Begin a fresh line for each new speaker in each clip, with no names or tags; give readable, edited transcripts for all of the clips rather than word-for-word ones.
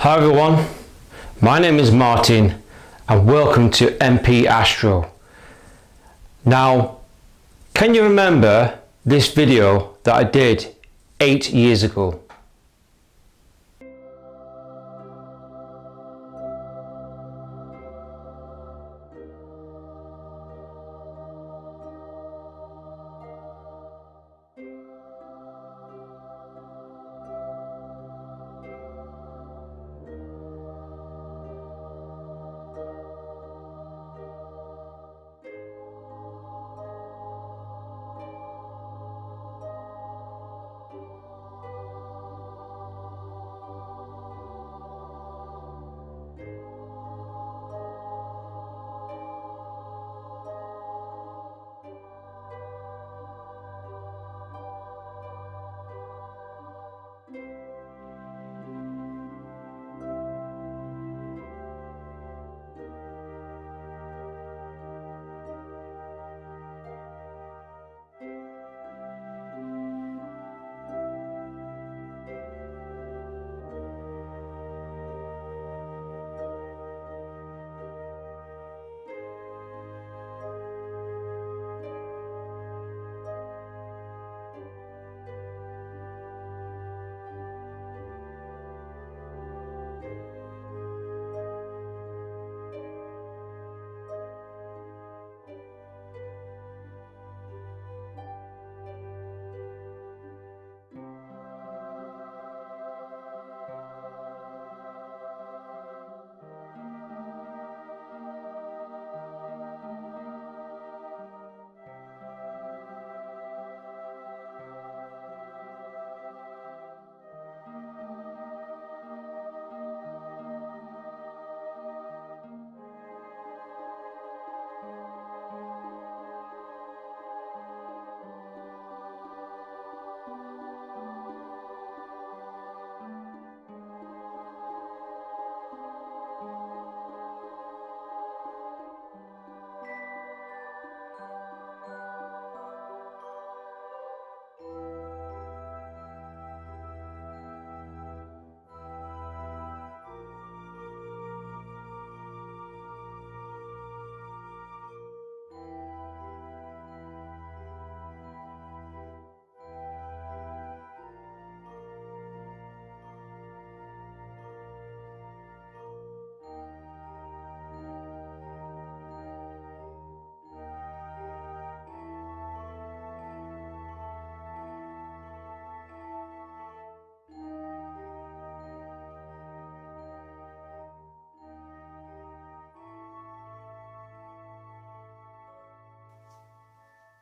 Hi everyone, my name is Martin and welcome to MP Astro. Now, can you remember this video that I did 8 years ago?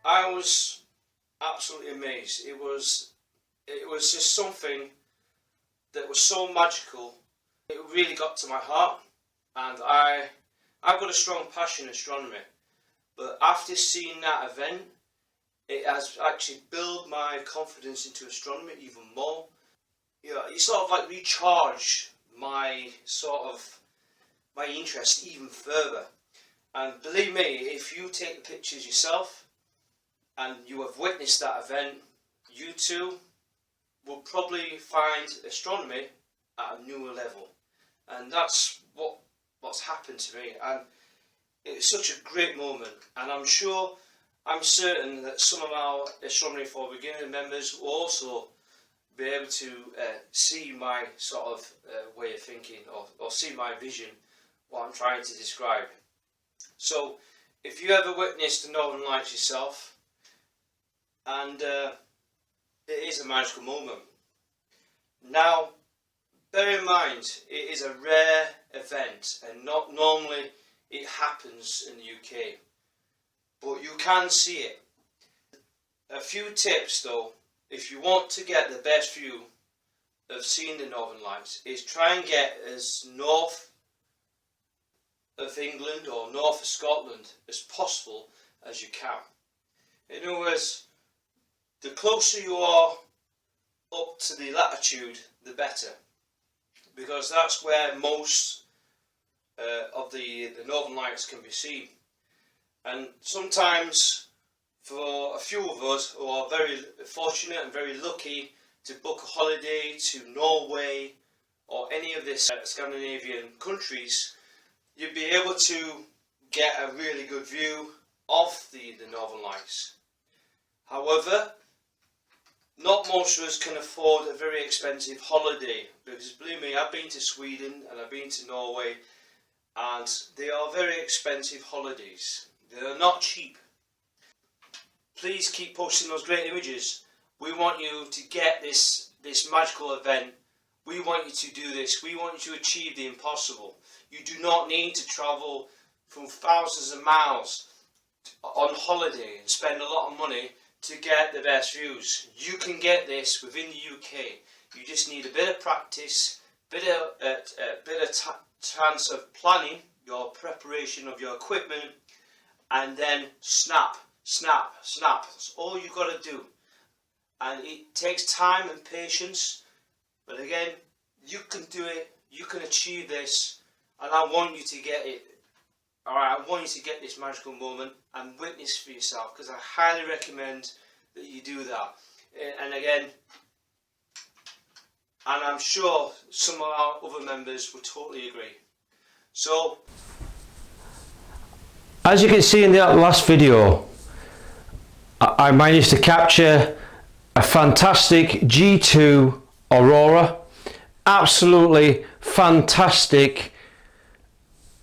I was absolutely amazed. It was just something that was so magical. It really got to my heart, and I've got a strong passion in astronomy. But after seeing that event, it has actually built my confidence into astronomy even more. You know, it sort of like recharged my my interest even further. And believe me, if you take the pictures yourself and you have witnessed that event, you too will probably find astronomy at a newer level. And that's what's happened to me. And it's such a great moment. And I'm certain that some of our Astronomy for Beginner members will also be able to see my sort of way of thinking, or see my vision, what I'm trying to describe. So if you ever witnessed the Northern Lights yourself, and it is a magical moment. Now, bear in mind, it is a rare event, and not normally it happens in the UK, but you can see it. A few tips though, if you want to get the best view of seeing the Northern Lights, is try and get as north of England or north of Scotland as possible as you can. In other words, the closer you are up to the latitude, the better, because that's where most of the Northern Lights can be seen. And sometimes, for a few of us who are very fortunate and very lucky to book a holiday to Norway or any of the Scandinavian countries, you'd be able to get a really good view of the Northern Lights. However, not most of us can afford a very expensive holiday, because believe me, I've been to Sweden and I've been to Norway, and they are very expensive holidays. They are not cheap. Please keep posting those great images. We want you to get this magical event. We want you to do this. We want you to achieve the impossible. You do not need to travel from thousands of miles on holiday and spend a lot of money to get the best views. You can get this within the UK. You just need a bit of practice, bit of chance of planning your preparation of your equipment, and then snap. That's all you've got to do. And it takes time and patience, but again, you can do it. You can achieve this, and I want you to get it. Alright, I want you to get this magical moment and witness for yourself, because I highly recommend that you do that. And again, and I'm sure some of our other members would totally agree. So,
as you can see in the last video, I managed to capture a fantastic G2 Aurora. Absolutely fantastic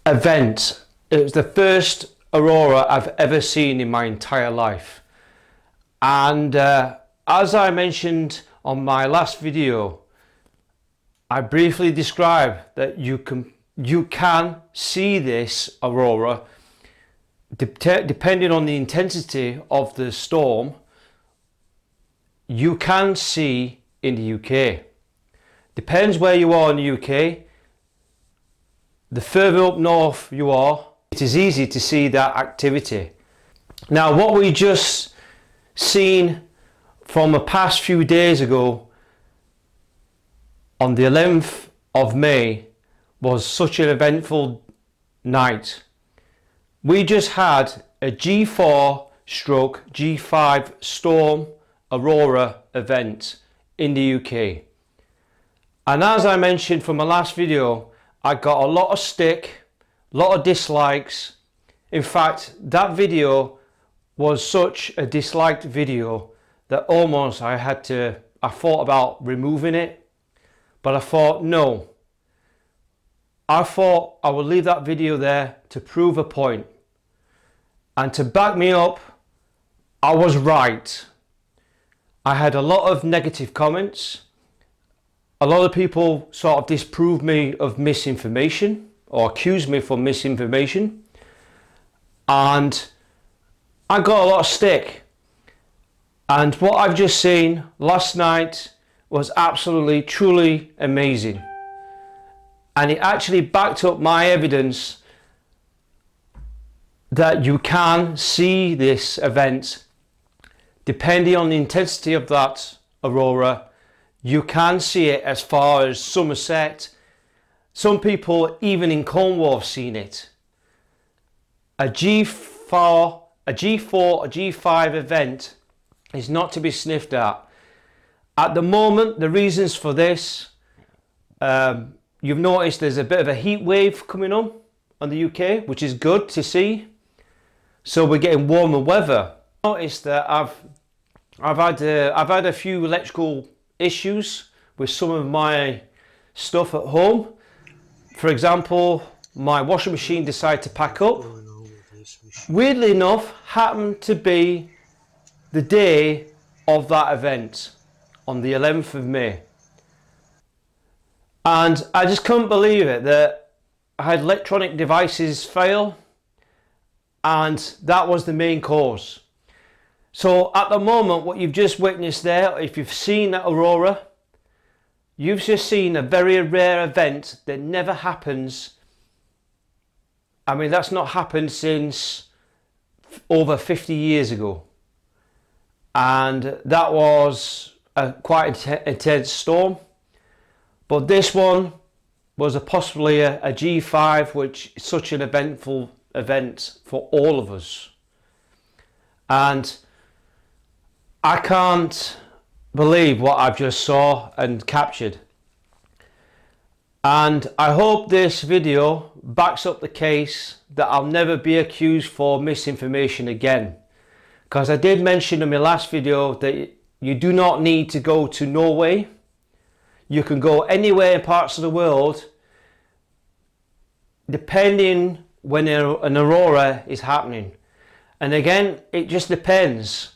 event. It was the first Aurora I've ever seen in my entire life. And as I mentioned on my last video, I briefly described that you can see this Aurora depending on the intensity of the storm. You can see in the UK. Depends where you are in the UK. The further up north you are, it is easy to see that activity. Now, what we just seen from the past few days ago, on the 11th of May, was such an eventful night. We just had a G4 stroke G5 Storm Aurora event in the UK. And as I mentioned from my last video, I got a lot of stick, a lot of dislikes. In fact, that video was such a disliked video that almost I thought about removing it, but I thought no. I thought I would leave that video there to prove a point. And to back me up, I was right. I had a lot of negative comments. A lot of people sort of disproved me of misinformation or accused me for misinformation. And I got a lot of stick. And what I've just seen last night was absolutely, truly amazing. And it actually backed up my evidence that you can see this event depending on the intensity of that Aurora. You can see it as far as Somerset. Some people even in Cornwall have seen it. A G4, a G5 event is not to be sniffed at. At the moment, the reasons for this, you've noticed there's a bit of a heat wave coming on the UK, which is good to see. So we're getting warmer weather. Notice that I've had a few electrical issues with some of my stuff at home. For example, my washing machine decided to pack up. Weirdly enough, happened to be the day of that event on the 11th of May. And I just couldn't believe it that I had electronic devices fail, and that was the main cause. So at the moment, what you've just witnessed there, if you've seen that Aurora, you've just seen a very rare event that never happens. I mean, that's not happened since over 50 years ago. And that was a quite intense storm. But this one was possibly a G5, which is such an eventful event for all of us. And I can't believe what I've just saw and captured. And I hope this video backs up the case that I'll never be accused for misinformation again, because I did mention in my last video that you do not need to go to Norway. You can go anywhere in parts of the world depending when an aurora is happening. And again, it just depends.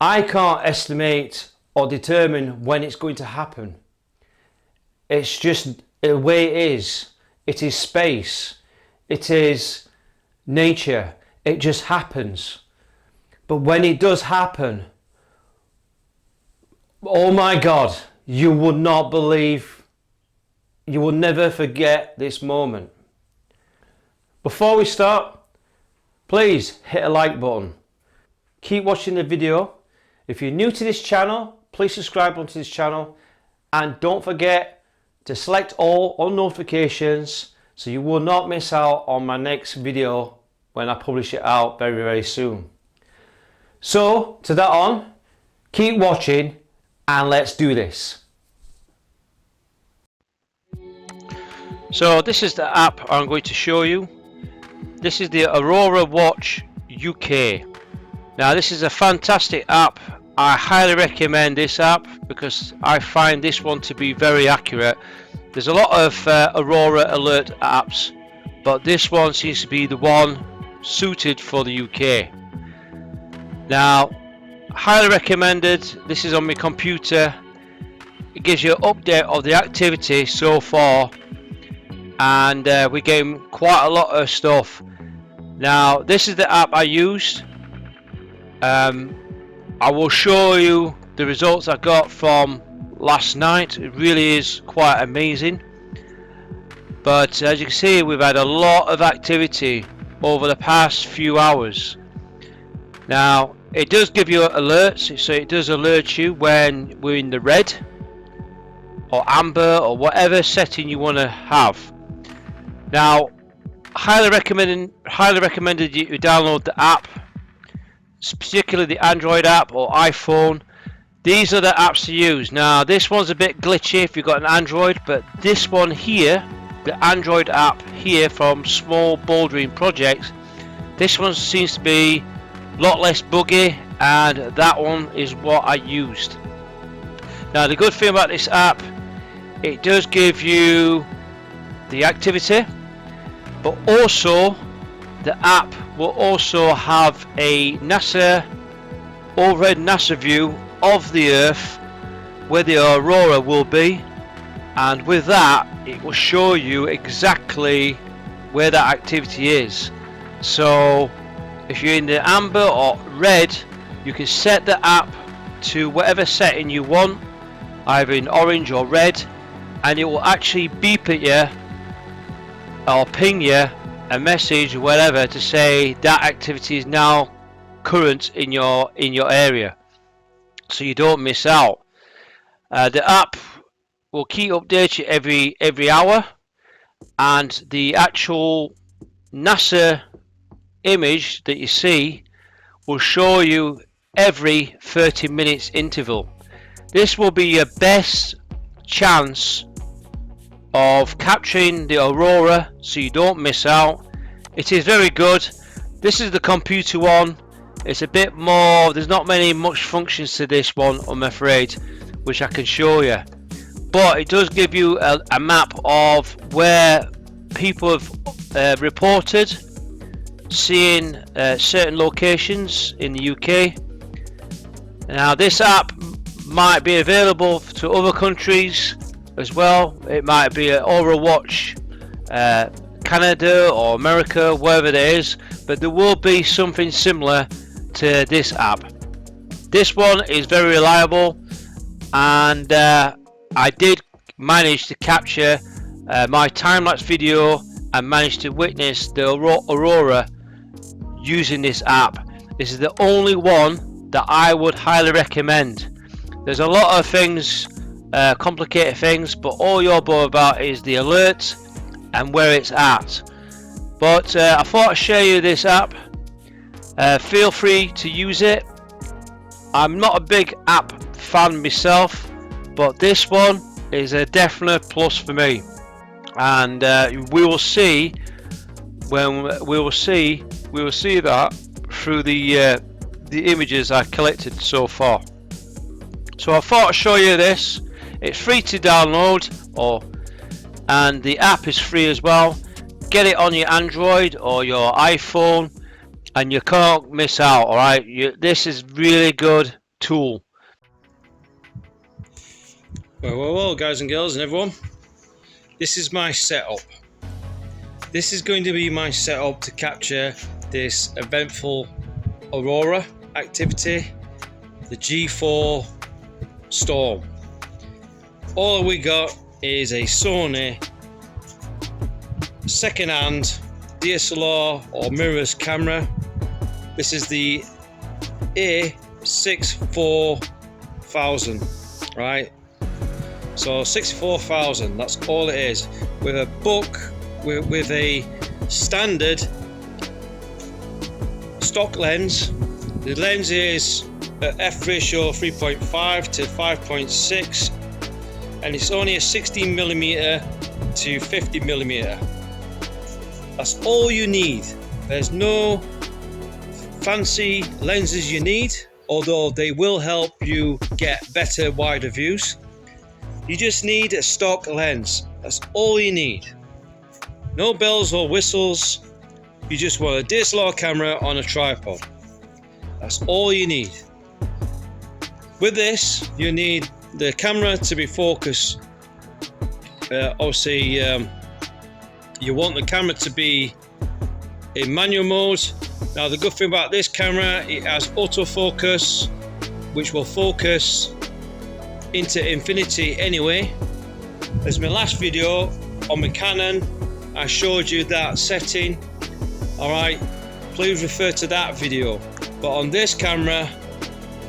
I can't estimate or determine when it's going to happen. It's just the way it is. It is space. It is nature. It just happens. But when it does happen, oh my God, you would not believe, you will never forget this moment. Before we start, please hit a like button. Keep watching the video. If you're new to this channel, please subscribe onto this channel, and don't forget to select all on notifications so you will not miss out on my next video when I publish it out very soon. So to that on, keep watching and let's do this. So this is the app I'm going to show you. This is the AuroraWatch UK. Now this is a fantastic app. I highly recommend this app because I find this one to be very accurate. There's a lot of Aurora alert apps, but this one seems to be the one suited for the UK. Now, highly recommended. This is on my computer. It gives you an update of the activity so far, and we're getting quite a lot of stuff. Now, this is the app I used. I will show you the results I got from last night. It really is quite amazing. But as you can see, we've had a lot of activity over the past few hours. Now, it does give you alerts, so it does alert you when we're in the red or amber or whatever setting you want to have. Now, highly recommended you download the app, particularly the Android app or iPhone. These are the apps to use. Now this one's a bit glitchy if you've got an Android, but this one here, the Android app here from Small Bouldering Projects, this one seems to be a lot less buggy, and that one is what I used. Now the good thing about this app, it does give you the activity, but also the app will also have a overhead NASA view of the Earth where the aurora will be, and with that it will show you exactly where that activity is. So if you're in the amber or red, you can set the app to whatever setting you want, either in orange or red, and it will actually beep at you or ping you a message or whatever to say that activity is now current in your area, so you don't miss out. The app will keep updates you every hour, and the actual NASA image that you see will show you every 30 minutes interval. This will be your best chance of capturing the aurora so you don't miss out. It is very good. This is the computer one. It's a bit more, there's not much functions to this one, I'm afraid, which I can show you, but it does give you a map of where people have reported seeing certain locations in the UK. Now this app might be available to other countries as well. It might be an AuroraWatch Canada or America, wherever there is, but there will be something similar to this app. This one is very reliable, and I did manage to capture my time-lapse video and managed to witness the aurora using this app. This is the only one that I would highly recommend. There's a lot of things, complicated things, but all you're bothered about is the alert and where it's at. But I thought I'd share you this app. Feel free to use it. I'm not a big app fan myself, but this one
is a definite plus for me, and we will see when we will see that through the images I collected so far. So I thought I'd show you this. It's free to download, and the app is free as well. Get it on your Android or your iPhone, and you can't miss out. All right, this is really good tool. Well, guys and girls and everyone, this is my setup. This is going to be my setup to capture this eventful aurora activity, the G5 Storm. All we got is a Sony second-hand DSLR or mirrorless camera. This is the A6400, right? So 64,000, that's all it is, with a with a standard stock lens. The lens is f ratio 3.5 to 5.6, and it's only a 16mm to 50mm. That's all you need. There's no fancy lenses you need, although they will help you get better wider views. You just need a stock lens. That's all you need. No bells or whistles. You just want a DSLR camera on a tripod. That's all you need. With this, you need the camera to be focused. Obviously, you want the camera to be in manual mode. Now, the good thing about this camera, it has autofocus, which will focus into infinity anyway. As my last video on my Canon, I showed you that setting. Alright, please refer to that video. But on this camera,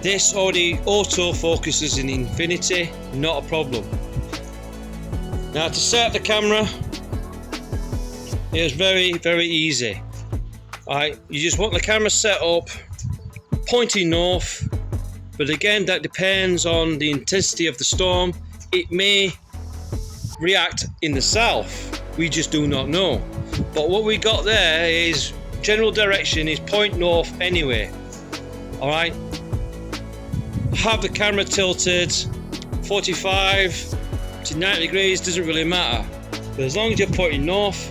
this already auto focuses in infinity, not a problem. Now, to set up the camera, it's very, very easy. Alright, you just want the camera set up pointing north, but again, that depends on the intensity of the storm. It may react in the south, we just do not know. But what we got there is general direction is point north anyway. Alright, have the camera tilted 45 to 90 degrees, doesn't really matter, but as long as you're pointing north.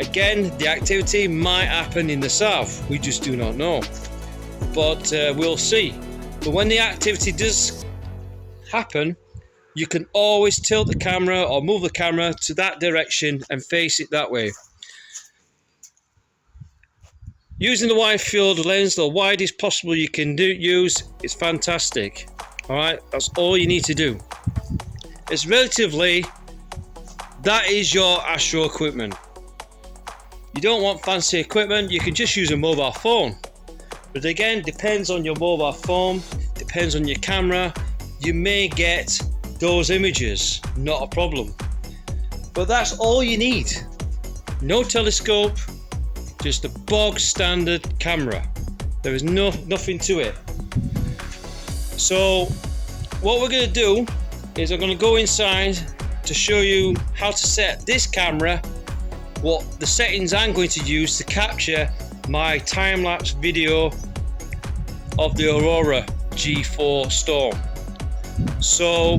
Again, the activity might happen in the south, we just do not know, but we'll see. But when the activity does happen, you can always tilt the camera or move the camera to that direction and face it that way. Using the wide field lens, the widest possible you can use, is fantastic. Alright, that's all you need to do. It's relatively, that is your Astro equipment. You don't want fancy equipment, you can just use a mobile phone. But again, depends on your mobile phone, depends on your camera, you may get those images, not a problem. But that's all you need. No telescope, just a bog standard camera. There is nothing to it. So what we're going to do is I'm going to go inside to show you how to set this camera, what the settings I'm going to use to capture my time-lapse video of the Aurora G5 Storm. So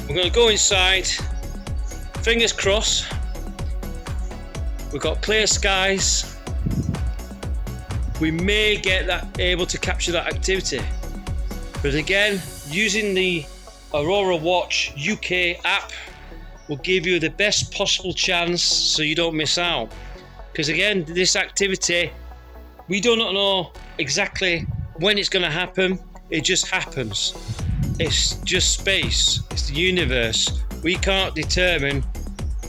we're going to go inside, fingers crossed, we've got clear skies, we may get that able to capture that activity. But again, using the AuroraWatch UK app will give you the best possible chance so you don't miss out. Because again, this activity, we do not know exactly when it's going to happen, it just happens. It's just space, it's the universe. We can't determine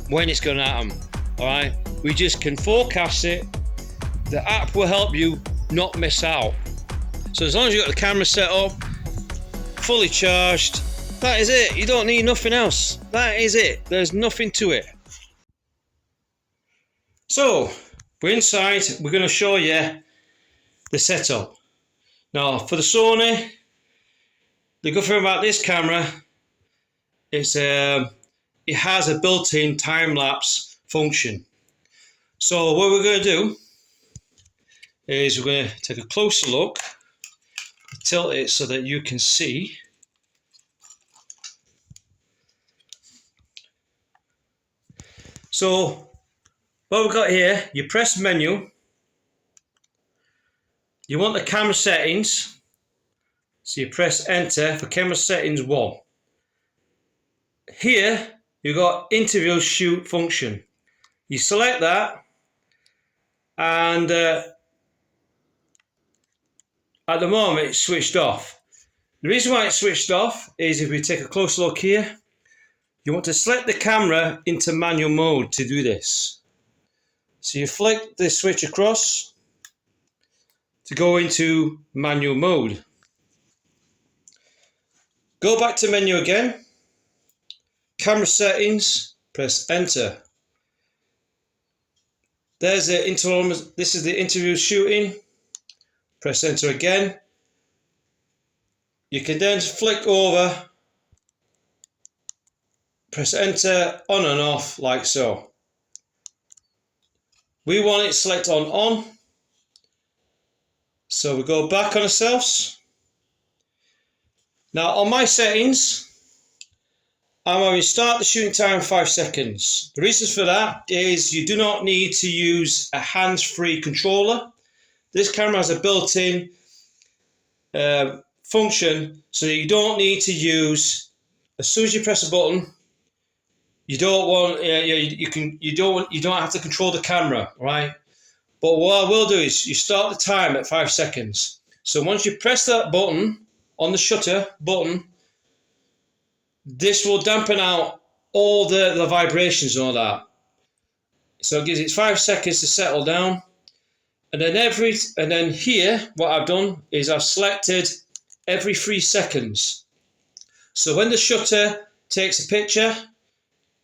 when it's going to happen, alright? We just can forecast it. The app will help you not miss out. So as long as you've got the camera set up, fully charged, that is it. You don't need nothing else. That is it. There's nothing to it. So we're inside. We're going to show you the setup. Now for the Sony, the good thing about this camera it has a built-in time-lapse function. So what we're going to do is we're going to take a closer look, tilt it so that you can see. So what we've got here, you press menu, you want the camera settings, so you press enter for camera settings 1. Here you've got interval shoot function. You select that, and at the moment it's switched off. The reason why it's switched off is if we take a closer look here, you want to select the camera into manual mode to do this. So you flick the switch across to go into manual mode. Go back to menu again, camera settings, press enter. There's the interval, this is the interview shooting, press enter again. You can then flick over, press enter on and off like so. We want it select on, so we go back on ourselves. Now on my settings, I'm going to start the shooting time 5 seconds. The reasons for that is you do not need to use a hands-free controller. This camera has a built-in function, so you don't need to use. As soon as you press a button, you don't want you don't have to control the camera, right? But what I will do is you start the time at 5 seconds. So once you press that button on the shutter button, this will dampen out all the vibrations and all that. So it gives it 5 seconds to settle down. And then here, what I've done is I've selected every 3 seconds. So when the shutter takes a picture,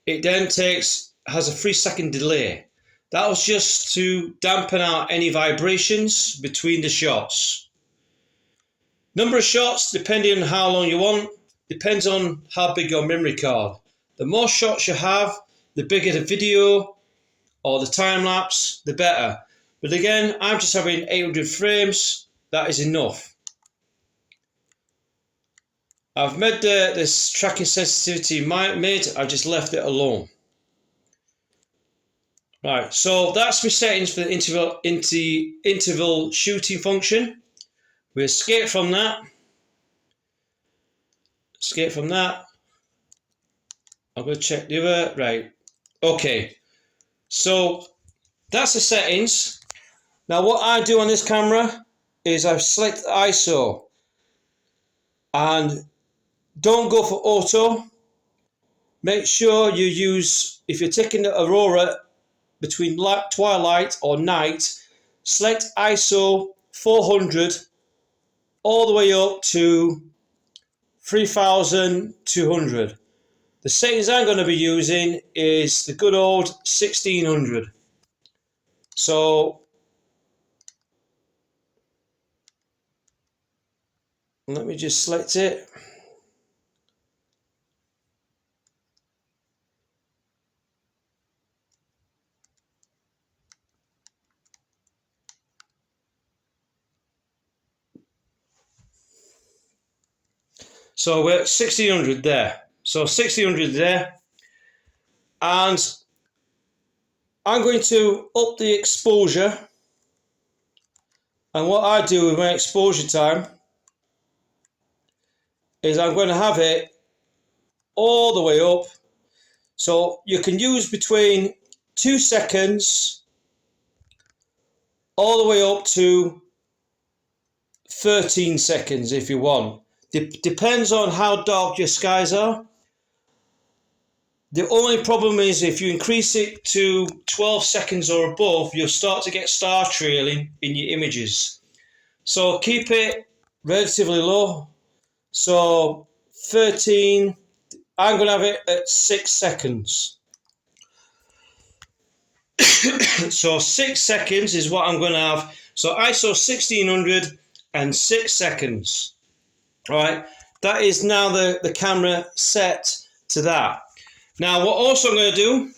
it then has a 3-second delay. That was just to dampen out any vibrations between the shots. Number of shots, depending on how long you want, depends on how big your memory card. The more shots you have, the bigger the video or the time lapse, the better. But again, I'm just having 800 frames, that is enough. I've made this tracking sensitivity mid, I've just left it alone. Right, so that's my settings for the interval shooting function. We escape from that. I'm going to check the other, right. Okay, so that's the settings. Now what I do on this camera is I select ISO, and don't go for auto. Make sure you use, if you're taking the Aurora between twilight or night, select ISO 400 all the way up to 3200. The settings I'm going to be using is the good old 1600. So let me just select it. So we're at 1600 there. So 1600 there. And I'm going to up the exposure. And what I do with my exposure time is I'm going to have it all the way up. So you can use between 2 seconds all the way up to 13 seconds if you want. Depends on how dark your skies are. The only problem is if you increase it to 12 seconds or above, you'll start to get star trailing in your images. So keep it relatively low. So 13, I'm going to have it at 6 seconds. So 6 seconds is what I'm going to have. So ISO 1600 and 6 seconds. Right, that is now the camera set to that. Now what also I'm going to do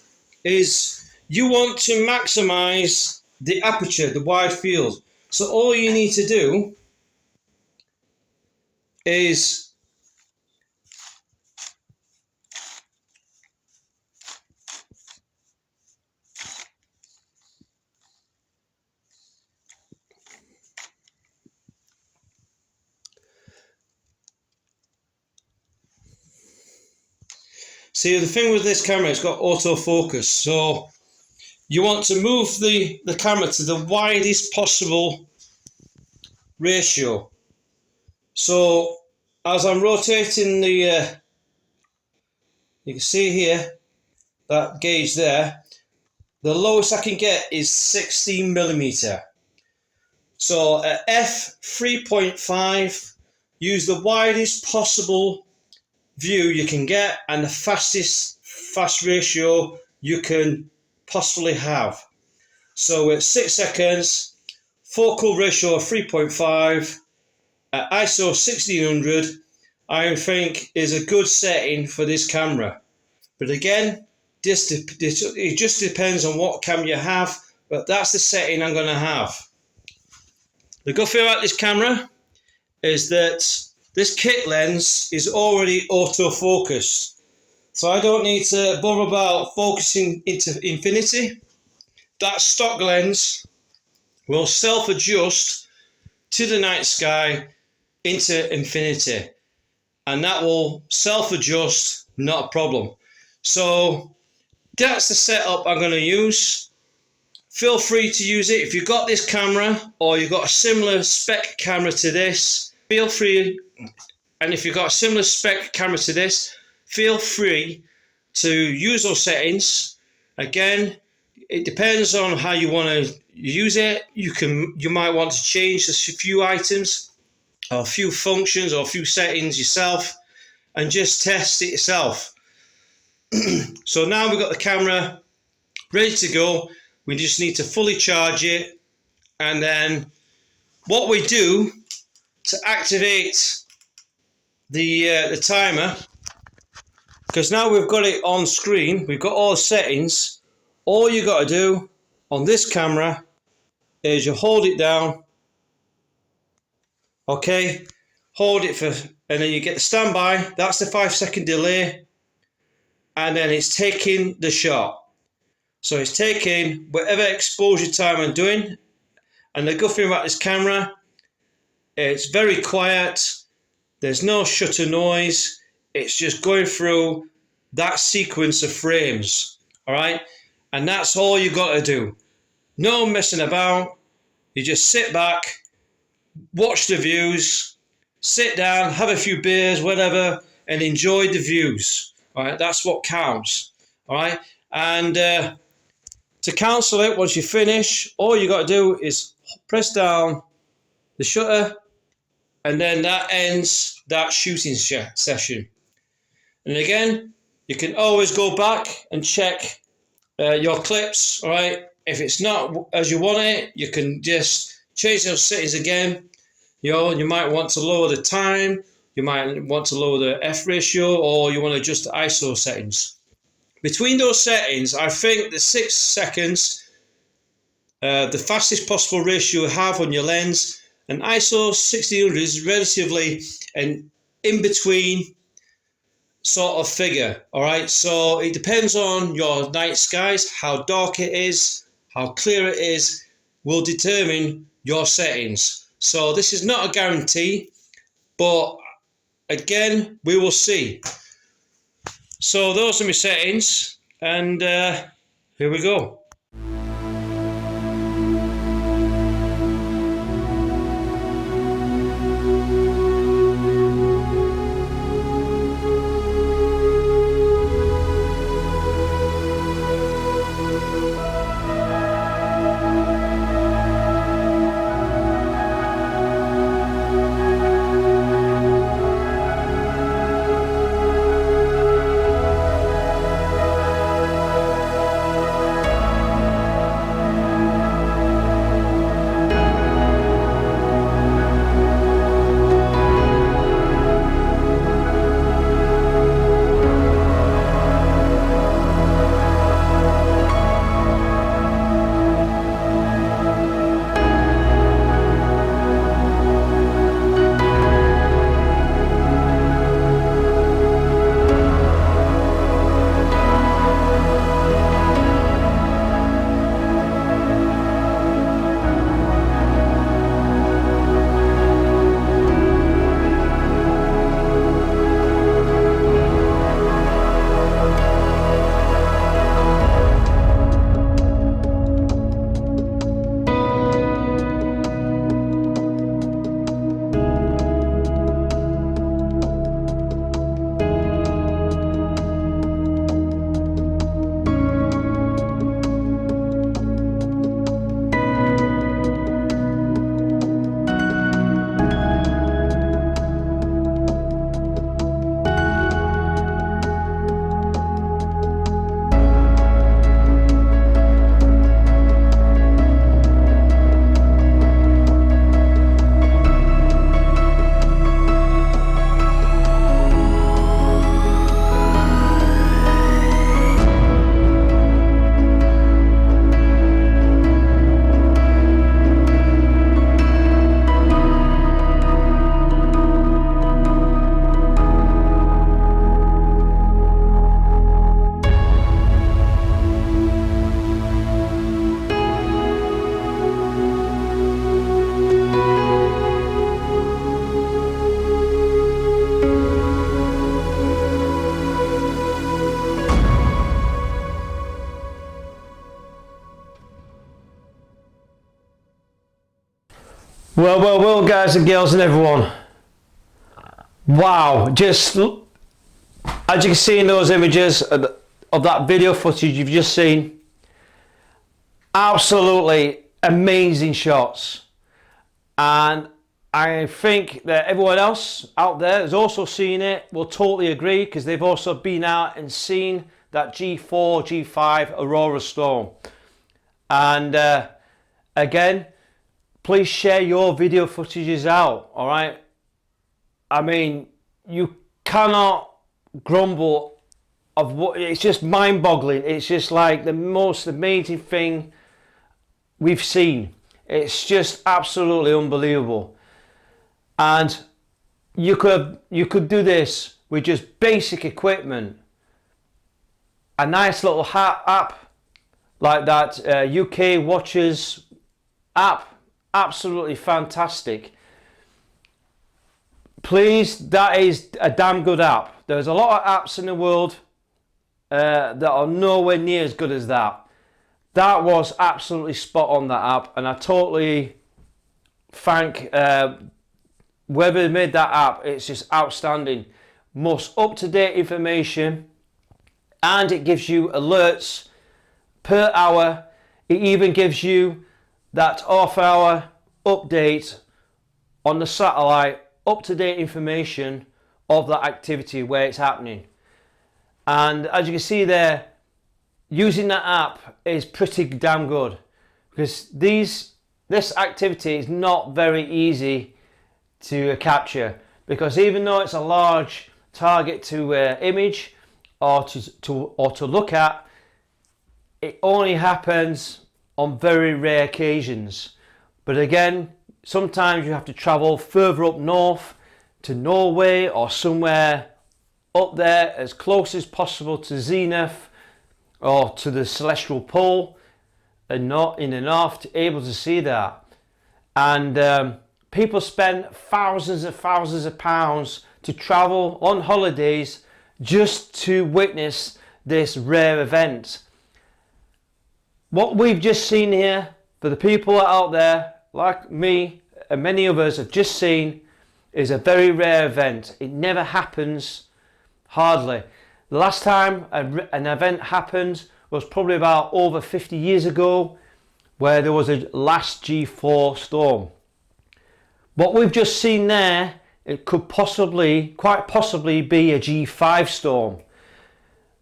is you want to maximize the aperture, the wide field. So all you need to do is see, the thing with this camera, it's got autofocus, so you want to move the camera to the widest possible ratio. So as I'm rotating the you can see here that gauge there, the lowest I can get is 16mm. So at f3.5, use the widest possible view you can get and the fast ratio you can possibly have. So at 6 seconds, focal ratio of 3.5 at ISO 1600, I think is a good setting for this camera. But again, it just depends on what camera you have, but that's the setting I'm going to have. The good thing about this camera is that this kit lens is already autofocus, so I don't need to bother about focusing into infinity. That stock lens will self-adjust to the night sky into infinity, and that will self-adjust, not a problem. So that's the setup I'm going to use. Feel free to use it. If you've got this camera or you've got a similar spec camera to this, feel free. And if you've got a similar spec camera to this, feel free to use those settings. Again, it depends on how you want to use it. You might want to change a few items or a few functions or a few settings yourself and just test it yourself. So now we've got the camera ready to go. We just need to fully charge it, and then what we do to activate the timer, because now we've got it on screen, we've got all the settings. All you got to do on this camera is you hold it down, okay, hold it for, and then you get the standby. That's the 5-second delay, and then it's taking the shot. So it's taking whatever exposure time I'm doing. And the good thing about this camera, it's very quiet. There's no shutter noise. It's just going through that sequence of frames. All right. And that's all you got to do. No messing about. You just sit back, watch the views, sit down, have a few beers, whatever, and enjoy the views. All right. That's what counts. All right. And to cancel it, once you finish, all you got to do is press down the shutter, and then that ends that shooting session. And again, you can always go back and check your clips. All right, if it's not as you want it, you can just change those settings again. You might want to lower the time, you might want to lower the f ratio, or you want to adjust the ISO settings. Between those settings, I think the 6 seconds, the fastest possible ratio you have on your lens, and ISO 1600 is relatively an in-between sort of figure. All right, so it depends on your night skies, how dark it is, how clear it is, will determine your settings. So this is not a guarantee, but again, we will see. So those are my settings, and here we go.
Well, guys and girls and everyone. Wow, just as you can see in those images of that video footage you've just seen, absolutely amazing shots. And I think that everyone else out there has also seen it, will totally agree, because they've also been out and seen that G5 Aurora Storm. And again, please share your video footages out, all right? I mean, you cannot grumble of what, it's just mind-boggling. It's just like the most amazing thing we've seen. It's just absolutely unbelievable. And you could do this with just basic equipment. A nice little app like that UK Watches app, absolutely fantastic. Please, that is a damn good app. There's a lot of apps in the world that are nowhere near as good as that. That was absolutely spot on, that app, and I totally thank whoever made that app. It's just outstanding. Most up-to-date information, and it gives you alerts per hour. It even gives you that half-hour update on the satellite, up-to-date information of that activity, where it's happening. And as you can see there, using that app is pretty damn good, because this activity is not very easy to capture, because even though it's a large target to image or to look at, it only happens on very rare occasions. But again, sometimes you have to travel further up north to Norway or somewhere up there as close as possible to zenith or to the celestial pole, and not in the north, to able to see that. And people spend thousands of pounds to travel on holidays just to witness this rare event. What we've just seen here, for the people out there like me and many others have just seen, is a very rare event. It never happens, hardly. The last time an event happened was probably about over 50 years ago, where there was a last G4 storm. What we've just seen there, it could quite possibly be a G5 storm,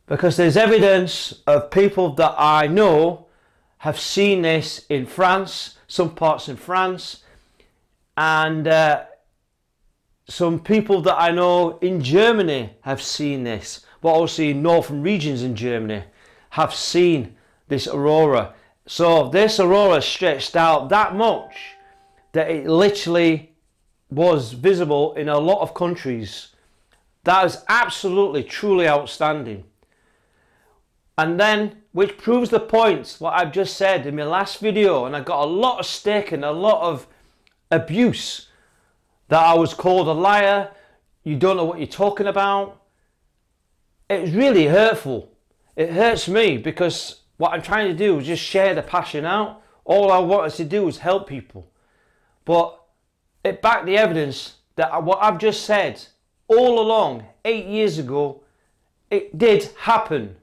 because there's evidence of people that I know have seen this in France, some parts in France, and some people that I know in Germany have seen this, but also in northern regions in Germany have seen this aurora. So this aurora stretched out that much that it literally was visible in a lot of countries. That is absolutely, truly outstanding. And then, which proves the point, what I've just said in my last video, and I got a lot of stick and a lot of abuse, that I was called a liar, you don't know what you're talking about. It's really hurtful. It hurts me, because what I'm trying to do is just share the passion out. All I wanted to do was help people. But it backed the evidence that what I've just said all along, 8 years ago, it did happen.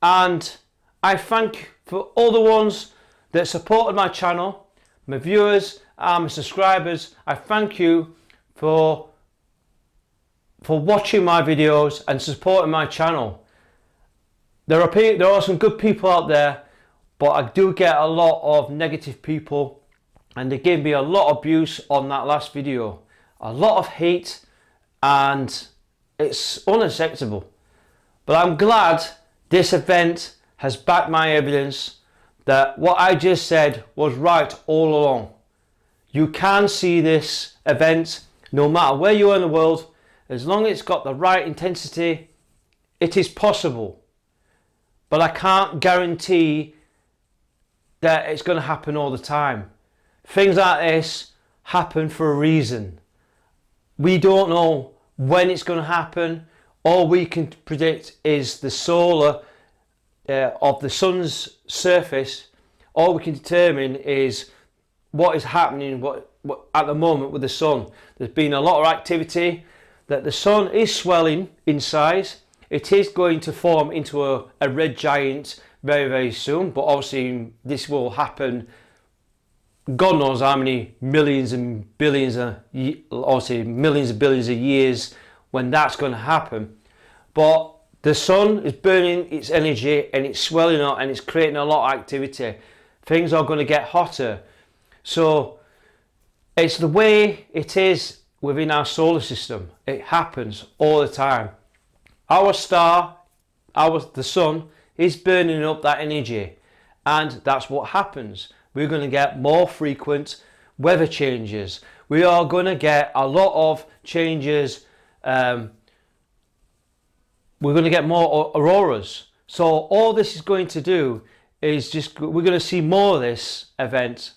And I thank for all the ones that supported my channel, my viewers and my subscribers. I thank you for watching my videos and supporting my channel. There are some good people out there, but I do get a lot of negative people, and they gave me a lot of abuse on that last video. A lot of hate, and it's unacceptable. But I'm glad this event has backed my evidence that what I just said was right all along. You can see this event no matter where you are in the world, as long as it's got the right intensity. It is possible, but I can't guarantee that it's going to happen all the time. Things like this happen for a reason. We don't know when it's going to happen. All we can predict is the solar of the sun's surface. All we can determine is what is happening what at the moment with the sun. There's been a lot of activity that the sun is swelling in size. It is going to form into a red giant very, very soon, but obviously this will happen God knows how many millions and billions of, obviously millions of billions of years when that's going to happen. But the sun is burning its energy and it's swelling up and it's creating a lot of activity. Things are going to get hotter. So it's the way it is within our solar system. It happens all the time. Our star, the sun, is burning up that energy, and that's what happens. We're going to get more frequent weather changes. We are going to get a lot of changes. We're going to get more auroras. So all this is going to do is we're going to see more of this event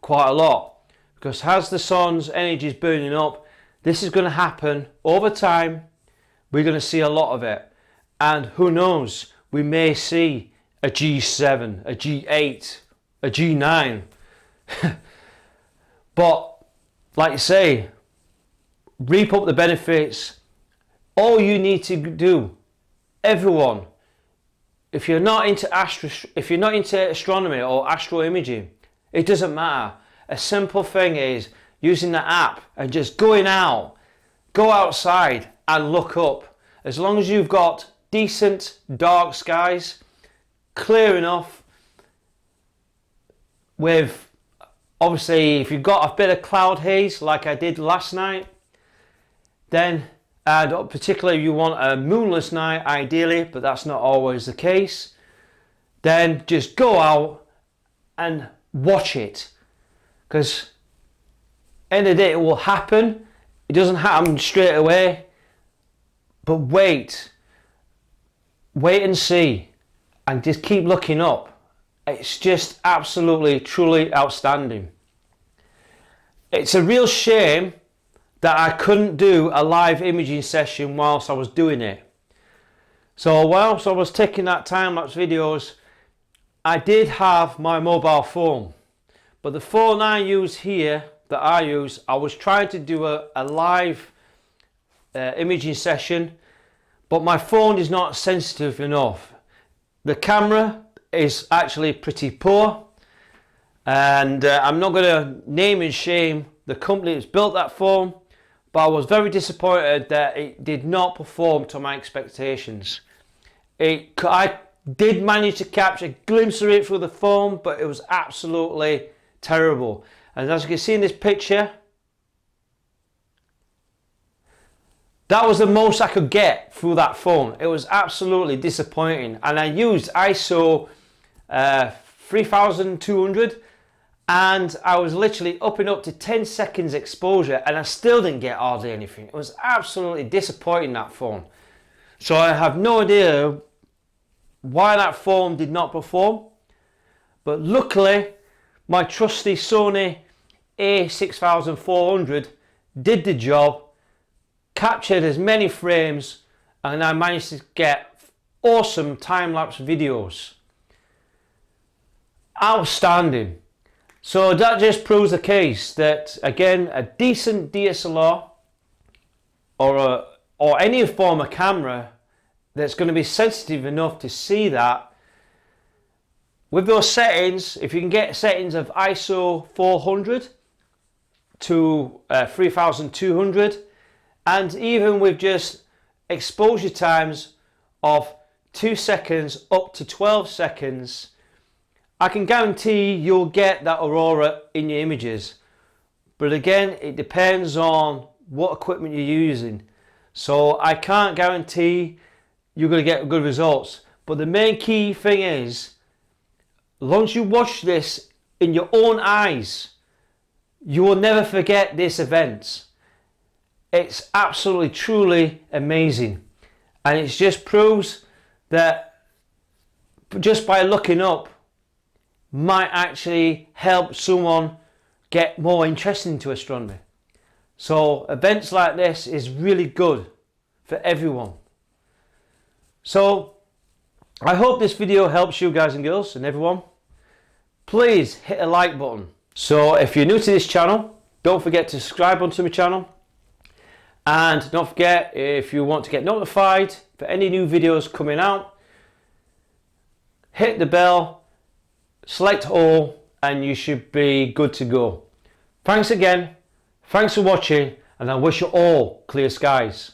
quite a lot, because as the sun's energy is burning up, this is going to happen over time. We're going to see a lot of it, and who knows, we may see a G7, a G8, a G9. But like I say, reap up the benefits. All you need to do, everyone, if you're not into astronomy or astro-imaging, it doesn't matter. A simple thing is using the app and just go outside and look up. As long as you've got decent dark skies, clear enough, with obviously if you've got a bit of cloud haze like I did last night, then, and particularly if you want a moonless night ideally, but that's not always the case, then just go out and watch it, because end of the day it will happen. It doesn't happen straight away, but wait and see, and just keep looking up. It's just absolutely, truly outstanding. It's a real shame that I couldn't do a live imaging session whilst I was doing it. So whilst I was taking that time-lapse videos, I did have my mobile phone. But the phone I use here, I was trying to do a live imaging session, but my phone is not sensitive enough. The camera is actually pretty poor, and I'm not going to name and shame the company that's built that phone, but I was very disappointed that it did not perform to my expectations. I did manage to capture a glimpse of it through the phone, but it was absolutely terrible. And as you can see in this picture, that was the most I could get through that phone. It was absolutely disappointing. And I used ISO 3200, and I was literally up to 10 seconds exposure, and I still didn't get hardly anything. It was absolutely disappointing, that phone. So I have no idea why that phone did not perform. But luckily, my trusty Sony A6400 did the job, captured as many frames, and I managed to get awesome time-lapse videos. Outstanding. So that just proves the case that, again, a decent DSLR or any form of camera that's going to be sensitive enough to see that, with those settings, if you can get settings of ISO 400 to 3200, and even with just exposure times of 2 seconds up to 12 seconds, I can guarantee you'll get that aurora in your images. But again, it depends on what equipment you're using. So I can't guarantee you're going to get good results. But the main key thing is, as long as you watch this in your own eyes, you will never forget this event. It's absolutely, truly amazing. And it just proves that just by looking up might actually help someone get more interested into astronomy. So events like this is really good for everyone. So I hope this video helps you guys and girls and everyone. Please hit a like button. So if you're new to this channel, don't forget to subscribe onto my channel, and don't forget, if you want to get notified for any new videos coming out, hit the bell, select all, and you should be good to go. Thanks again, thanks for watching, and I wish you all clear skies.